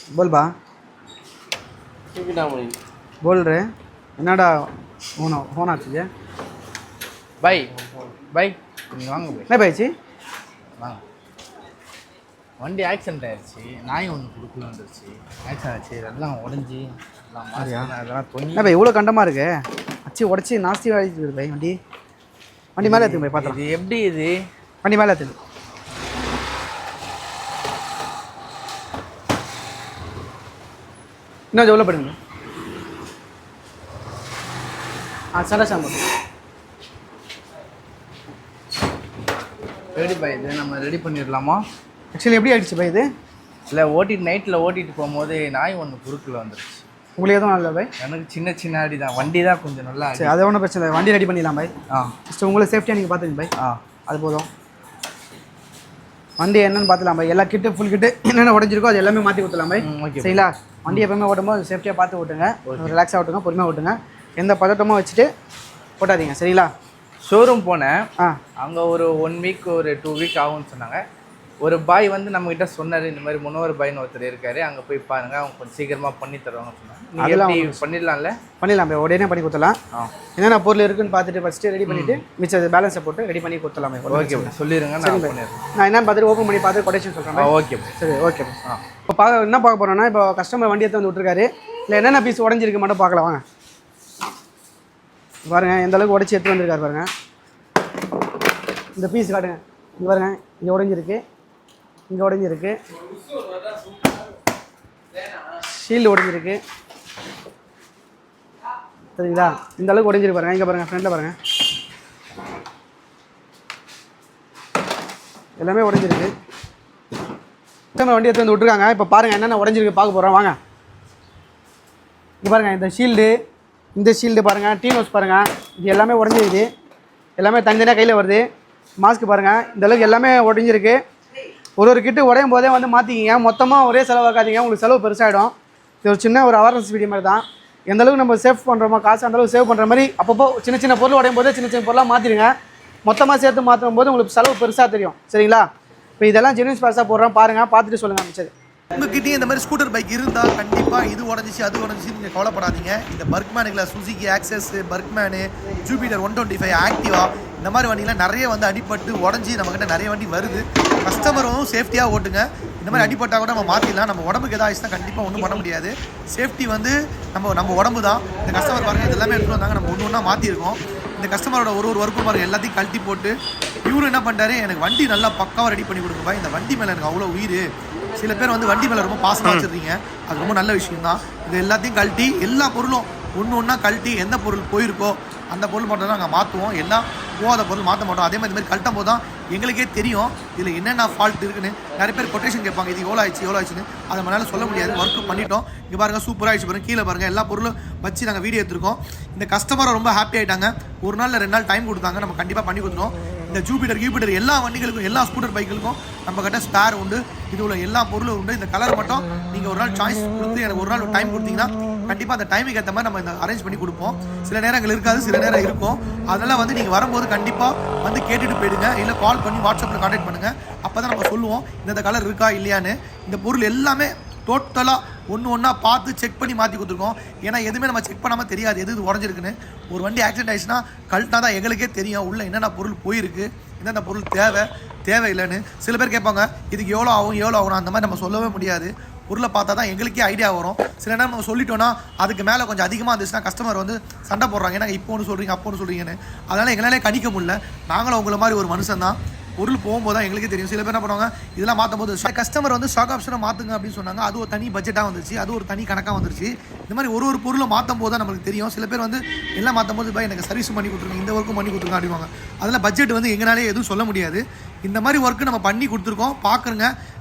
बोल बा बोल रहे என்னடா होना चाहिए भाई भाई நீங்கள் வாங்க போய் என்ன பாய்ச்சி வாங்க வண்டி ஆக்சிடென்ட் ஆயிடுச்சு நாய் ஒன்று கொடுக்கல வந்துருச்சு ஆக்சிடென்ட் ஆச்சு எல்லாம் உடஞ்சி எல்லாம் அதெல்லாம் தொண்ணி என்ன பாய் இவ்வளோ கண்டமாக இருக்கு அச்சு உடச்சி நாஸ்தி ஆகிடுது பாய் வண்டி வண்டி மேலே எடுத்துங்க போய் பார்த்தலாம் இது எப்படி இது வண்டி மேலே எடுத்துங்க இன்னும் எவ்வளோ பண்ணுங்க சண்டை சாம்பல் ரெடி பாய் இது நம்ம ரெடி பண்ணிடலாமா ஆக்சுவலி எப்படி ஆகிடுச்சு பாய் இது இல்லை நைட்டில் ஓட்டிகிட்டு போகும்போது நாய் ஒன்று குறுக்கில் வந்துருச்சு உங்களுக்கு எதுவும் நல்ல பாய் எனக்கு சின்ன அடி தான் வண்டி தான் கொஞ்சம் நல்லா சரி அது ஒன்றும் பிரச்சனை இல்லை வண்டி ரெடி பண்ணிடலாம் பாய் ஃபஸ்ட்டு உங்களை சேஃப்டியாக நீங்கள் பார்த்துங்க பாய் அது போதும் வண்டி என்னென்னு பார்த்துலாம் பாய் எல்லா கிட்டு ஃபுல் கிட்டு என்னென்ன உடஞ்சிருக்கோ அது எல்லாமே மாற்றி கொடுத்துலாம் பாய் ஓகே சரிங்களா வண்டி எப்பவுமே ஓட்டும்போது சேஃப்டியாக பார்த்து ஓட்டுங்க ரிலாக்ஸாக ஓட்டுங்க பொறுமையாக ஓட்டுங்க எந்த பதட்டமும் வச்சுட்டு ஓட்டாதீங்க சரிங்களா ஷோரூம் போனேன் அங்கே ஒரு 1 வீக் ஒரு 2 வீக் ஆகும்னு சொன்னாங்க ஒரு பாய் வந்து நம்மகிட்ட சொன்னார் இந்த மாதிரி முன்னோர் பாய்னு ஒருத்தர் இருக்காரு அங்கே போய் பாருங்கள் அவங்க கொஞ்சம் சீக்கிரமாக பண்ணி தருவாங்கன்னு சொன்னாங்க அதெல்லாம் பண்ணிடலாம்ல பண்ணிடலாம் பாய் உடனே பண்ணி கொடுத்துலாம் என்னென்ன பொருள் இருக்குன்னு பார்த்துட்டு ஃபஸ்ட்டு ரெடி பண்ணிவிட்டு மிச்சம் பேலன்ஸை போட்டு ரெடி பண்ணி கொடுத்துலாம் ஓகே சொல்லிடுங்க நான் பண்ணிடுறேன் நான் என்ன பார்த்துட்டு ஓப்பன் பண்ணி பார்த்து கொட்டேஷன் சொல்கிறேன் ஓகே சரி ஓகே இப்போ என்ன பார்க்க போகிறோன்னா இப்போ கஸ்டமர் வண்டி எடுத்து வந்து விட்டுருக்காரு இல்லை என்னென்ன பீஸ் உடஞ்சிருக்கு மட்டும் பார்க்கலாம் வாங்க பாருங்கள் எந்த அளவுக்கு உடச்சி எடுத்து வந்திருக்காரு பாருங்கள் இந்த பீஸ் காட்டுங்க இங்கே பாருங்கள் இங்கே உடஞ்சிருக்கு இங்கே உடஞ்சிருக்கு ஷீல்டு உடஞ்சிருக்கு சரிங்களா இந்த அளவுக்கு உடஞ்சிருக்கு பாருங்கள் இங்கே பாருங்கள் ஃப்ரெண்டில் பாருங்கள் எல்லாமே உடஞ்சிருக்கு கஸ்டமர் வண்டி எடுத்து வந்து விட்டுருக்காங்க இப்போ பாருங்கள் என்னென்ன உடஞ்சிருக்கு பார்க்க போகிறோம் வாங்க இங்கே பாருங்கள் இந்த ஷீல்டு பாருங்கள் டீனோஸ் பாருங்கள் இது எல்லாமே உடஞ்சிருக்குது எல்லாமே தனித்தனியாக கையில் வருது மாஸ்க் பாருங்கள் இந்தளவுக்கு எல்லாமே உடஞ்சிருக்கு ஒரு கிட்டு உடையும் போதே வந்து மாற்றிக்கிங்க மொத்தமாக ஒரே செலவாக்காதீங்க உங்களுக்கு செலவு பெருசாகிடும் இது ஒரு சின்ன ஒரு அவேர்னஸ் வீடியோ மாதிரி தான் எந்தளவுக்கு நம்ம சேவ் பண்ணுறோமோ காசு அந்தளவுக்கு சேவ் பண்ணுற மாதிரி அப்பப்போ சின்ன பொருள் உடையும் போதே சின்ன பொருளாக மாற்றிடுங்க மொத்தமாக சேர்த்து மாற்றும் போது உங்களுக்கு செலவு பெருசாக தெரியும் சரிங்களா இப்போ இதெல்லாம் ஜென்யூன் ஸ்பேஸாக போடுறோம் பாருங்கள் பார்த்துட்டு சொல்லுங்கள் அமைச்சர் உங்ககிட்டயும் இந்த மாதிரி ஸ்கூட்டர் பைக் இருந்தால் கண்டிப்பாக இது உடஞ்சிச்சு அது உடஞ்சிச்சு நீங்கள் கவலைப்படாதீங்க இந்த பர்க்மேனுக்குள்ள சுசுகி ஆக்சஸ் பர்க்மேனு ஜூபிட்டர் 125 ஆக்டிவா இந்த மாதிரி வண்டிலாம் நிறைய வந்து அடிபட்டு உடஞ்சி நம்மக்கிட்ட நிறைய வண்டி வருது கஸ்டமரும் சேஃப்டியாக ஓட்டுங்க இந்த மாதிரி அடிபட்டால் கூட நம்ம மாற்றிடலாம் நம்ம உடம்புக்கு எதாவது ஆச்சுன்னா கண்டிப்பாக ஒன்றும் பண்ண முடியாது சேஃப்டி வந்து நம்ம உடம்பு தான் இந்த கஸ்டமர் பாருங்கள் இது எல்லாமே எடுத்துகிட்டு வந்தாங்க நம்ம ஒன்றா மாற்றிருக்கோம் இந்த கஸ்டமரோட ஒரு ஒர்க்கும் பாருங்கள் எல்லாத்தையும் கழட்டி போட்டு இவரும் என்ன பண்ணுறாரு எனக்கு வண்டி நல்லா பக்காவாக ரெடி பண்ணி கொடுக்குப்பா இந்த வண்டி மேலே எனக்கு அவ்வளோ உயிர் சில பேர் வந்து வண்டி மேலே ரொம்ப பாசமாக வச்சுருக்கீங்க அது ரொம்ப நல்ல விஷயம் தான் இது எல்லாத்தையும் கழட்டி எல்லா பொருளும் ஒன்றா கழட்டி எந்த பொருள் போயிருக்கோ அந்த பொருள் மட்டும் தான் நாங்கள் மாற்றுவோம் எல்லாம் போகாத பொருள் மாற்ற மாட்டோம் அதே மாதிரி கழட்டும் போது தான் எங்களுக்கே தெரியும் இதில் என்னென்ன ஃபால்ட் இருக்குன்னு நிறைய பேர் கொட்டேஷன் கேட்பாங்க இது எவ்வளோ ஆயிடுச்சுன்னு அதை நம்மளால சொல்ல முடியாது ஒர்க்கு பண்ணிட்டோம் இங்கே பாருங்கள் சூப்பராக ஆயிடுச்சு பாருங்கள் கீழே பாருங்கள் எல்லா பொருளும் வச்சு நாங்கள் வீடியோ எடுத்துருக்கோம் இந்த கஸ்டமரை ரொம்ப ஹாப்பி ஆகிட்டாங்க ஒரு நாள் 2 நாள் டைம் கொடுத்தாங்க நம்ம கண்டிப்பாக பண்ணி கொடுத்துருவோம் இந்த ஜூபிட்டர் எல்லா வண்டிகளுக்கும் எல்லா ஸ்கூட்டர் பைக்குகளுக்கும் நம்ம கிட்ட ஸ்பேர் உண்டு இது உள்ள எல்லா பொருளும் உண்டு இந்த கலர் மட்டும் நீங்கள் ஒரு நாள் சாய்ஸ் கொடுத்து எனக்கு ஒரு நாள் டைம் கொடுத்தீங்கன்னா கண்டிப்பாக அந்த டைமுக்கு ஏற்ற மாதிரி நம்ம இந்த அரேஞ்ச் பண்ணி கொடுப்போம் சில நேரங்கள் இருக்காது சில நேரம் இருக்கும் அதெல்லாம் வந்து நீங்கள் வரும்போது கண்டிப்பாக வந்து கேட்டுட்டு போயிடுங்க இல்லை கால் பண்ணி வாட்ஸ்அப்பில் கான்டாக்ட் பண்ணுங்கள் அப்போ தான் நம்ம சொல்லுவோம் இந்த கலர் இருக்கா இல்லையான்னு இந்த பொருள் எல்லாமே டோட்டலாக ஒன்றா பார்த்து செக் பண்ணி மாற்றி கொடுத்துருக்கோம் ஏன்னா எதுவுமே நம்ம செக் பண்ணாமல் தெரியாது எது இது உடஞ்சிருக்குன்னு ஒரு வண்டி ஆக்சிடென்ட் ஆயிடுச்சுன்னா கழட்டினா தான் எங்களுக்கே தெரியும் உள்ள என்னென்ன பொருள் போயிருக்கு என்னென்ன பொருள் தேவையில்லைன்னு சில பேர் கேட்பாங்க இதுக்கு எவ்வளோ ஆகும் அந்த மாதிரி நம்ம சொல்லவே முடியாது பொருளை பார்த்தா தான் எங்களுக்கே ஐடியா வரும் சில நேரம் நம்ம சொல்லிட்டோன்னா அதுக்கு மேலே கொஞ்சம் அதிகமாக இருந்துச்சுன்னா கஸ்டமர் வந்து சண்டை போடுறாங்க ஏன்னா இப்போ ஒன்று சொல்கிறீங்க அப்போ ஒன்று சொல்கிறீங்கன்னு அதனால் எங்களாலே கணிக்க முடியல நாங்களும் உங்களை மாதிரி ஒரு மனுஷன் தான் பொருள் போகும்போது தான் எங்களுக்கே தெரியும் சில பேர் என்ன பண்ணுவாங்க இதெல்லாம் மாற்றும் போது கஸ்டமர் வந்து ஸ்டாக் ஆப்ஷனை மாற்றுங்க அப்படின்னு சொன்னாங்க அது ஒரு தனி பட்ஜெட்டாக வந்துருச்சு அது ஒரு தனி கணக்காக வந்துருச்சு இந்த மாதிரி ஒரு பொருளை மாற்றும் போது தான் நம்மளுக்கு தெரியும் சில பேர் வந்து எல்லாம் மாற்றும் போது எனக்கு சர்வீஸ் பண்ணி கொடுத்துருங்க இந்த ஒர்க்கும் பண்ணி கொடுத்துருங்க அப்படிவாங்க அதில் பட்ஜெட் வந்து எங்களாலே எதுவும் சொல்ல முடியாது இந்த மாதிரி ஒர்க்கு நம்ம பண்ணி கொடுத்துருக்கோம்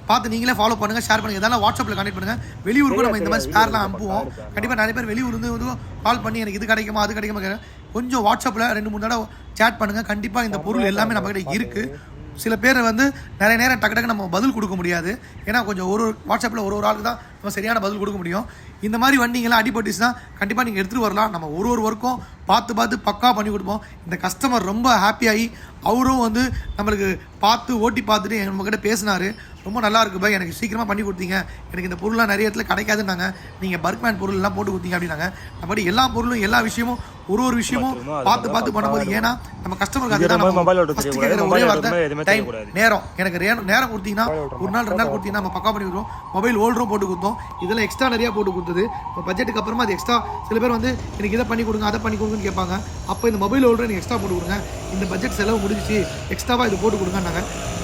பார்த்து நீங்களே ஃபாலோ பண்ணுங்கள் ஷேர் பண்ணுங்கள் இதெல்லாம் வாட்ஸ்அப்பில் கனெக்ட் பண்ணுங்கள் வெளியூருக்கும் நம்ம இந்த மாதிரி ஸ்பேர்லாம் அனுப்புவோம் கண்டிப்பாக நிறைய பேர் வெளியூர் வந்து கால் பண்ணி எனக்கு இது கிடைக்குமா அது கிடைக்குமா கொஞ்சம் வாட்ஸ்அப்பில் 2-3 தடவை சேட் பண்ணுங்கள் கண்டிப்பாக இந்த பொருள் எல்லாமே நம்மகிட்ட இருக்குது சில பேர் வந்து நிறைய நேரம் டக்கு நம்ம பதில் கொடுக்க முடியாது ஏன்னா கொஞ்சம் ஒரு வாட்ஸ்அப்பில் ஒரு ஆளுக்கு தான் நம்ம சரியான பதில் கொடுக்க முடியும் இந்த மாதிரி வண்டிங்கெல்லாம் அடிபட்டுச்சுன்னா கண்டிப்பாக நீங்கள் எடுத்துகிட்டு வரலாம் நம்ம ஒரு ஒர்க்கும் பார்த்து பக்கா பண்ணி கொடுப்போம் இந்த கஸ்டமர் ரொம்ப ஹாப்பியாகி அவரும் வந்து நம்மளுக்கு ஓட்டி பார்த்துட்டு நம்மக்கிட்ட பேசினார் ரொம்ப நல்லா இருக்கு பாய், எனக்கு சீக்கிரமாக பண்ணி கொடுத்தீங்க, எனக்கு இந்த பொருள்லாம் நிறைய இடத்துல கிடைக்காதுன்னாங்க, நீங்கள் பர்க்மேன் பொருள்லாம் போட்டு கொடுத்தீங்க அப்படின்னாங்க. அப்படி எல்லா பொருளும் எல்லா விஷயமும் ஒரு விஷயமும் பார்த்து பண்ணும்போது, ஏன்னா நம்ம கஸ்டமருக்கு அதுதான் ஒரே வார்த்தை டைம், நேரம். எனக்கு நேரம் கொடுத்தீங்கன்னா 1 நாள் 2 நாள் கொடுத்தீங்கன்னா நம்ம பக்கா பண்ணி கொடுத்தோம். மொபைல் ஹோல்டரும் போட்டு கொடுத்தோம். இதெல்லாம் எக்ஸ்ட்ரா நிறையா போட்டு கொடுத்தது. இப்போ பட்ஜெட்டுக்கு அப்புறமா அது எக்ஸ்ட்ரா சில பேர் வந்து எனக்கு இதை பண்ணி கொடுங்க அதை பண்ணி கொடுங்கன்னு கேட்பாங்க. அப்போ இந்த மொபைல் ஹோல்டர் எனக்கு எக்ஸ்ட்ரா போட்டு கொடுங்க, இந்த பட்ஜெட் செலவு முடிஞ்சிச்சு எக்ஸ்ட்ராவாக இது போட்டு கொடுங்கன்னாங்க.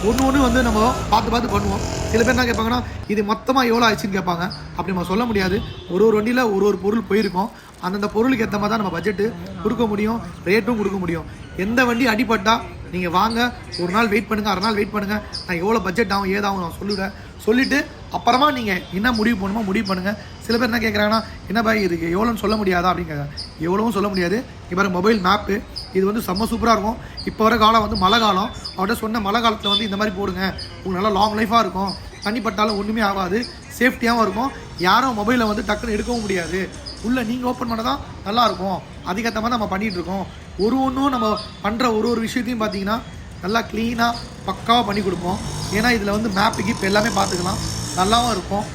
ஒன்று வந்து நம்ம பார்த்து பண்ணுவோம். சில பேர் என்ன கேட்பாங்கன்னா இது மொத்தமாக எவ்வளோ ஆயிடுச்சுன்னு கேட்பாங்க. அப்படி நம்ம சொல்ல முடியாது. ஒரு வண்டியில் ஒரு பொருள் போயிருக்கோம். அந்தந்த பொருளுக்கு ஏற்ற மாதிரி தான் நம்ம பட்ஜெட்டு கொடுக்க முடியும், ரேட்டும் கொடுக்க முடியும். எந்த வண்டி அடிபட்டால் நீங்கள் வாங்க, ஒரு நாள் வெயிட் பண்ணுங்கள், 1/2 நாள் வெயிட் பண்ணுங்கள், நான் எவ்வளோ பட்ஜெட் ஆகும் ஏதாகும் நான் சொல்லிவிடுவேன். சொல்லிவிட்டு அப்புறமா நீங்கள் என்ன முடிவு பண்ணணுமோ முடிவு பண்ணுங்கள். சில பேர் என்ன கேட்குறாங்கன்னா என்ன பாய் இதுக்கு எவ்வளோன்னு சொல்ல முடியாதா அப்படின்னு கேட்குறாங்க. எவ்வளவும் சொல்ல முடியாது. இப்போ மொபைல் மேப்பு இது வந்து செம்ம சூப்பராக இருக்கும். இப்போ வர காலம் வந்து மழை காலம். அவர்கிட்ட சொன்ன மழை காலத்தில் வந்து இந்த மாதிரி போடுங்க, உங்களுக்கு நல்லா லாங் லைஃபாக இருக்கும், தண்ணி பட்டாலும் ஒன்றுமே ஆகாது, சேஃப்டியாகவும் இருக்கும், யாரும் மொபைலை வந்து டக்குன்னு எடுக்கவும் முடியாது, உள்ளே நீங்கள் ஓப்பன் பண்ண தான் நல்லாயிருக்கும். அதுக்கேற்ற மாதிரி நம்ம பண்ணிகிட்ருக்கோம். ஒன்றும் நம்ம பண்ணுற ஒரு விஷயத்தையும் பார்த்தீங்கன்னா நல்லா க்ளீனாக பக்காவாக பண்ணி கொடுப்போம். ஏன்னா இதில் வந்து மேப்பு கிப் எல்லாமே பார்த்துக்கலாம், நல்லாவும் இருக்கும்.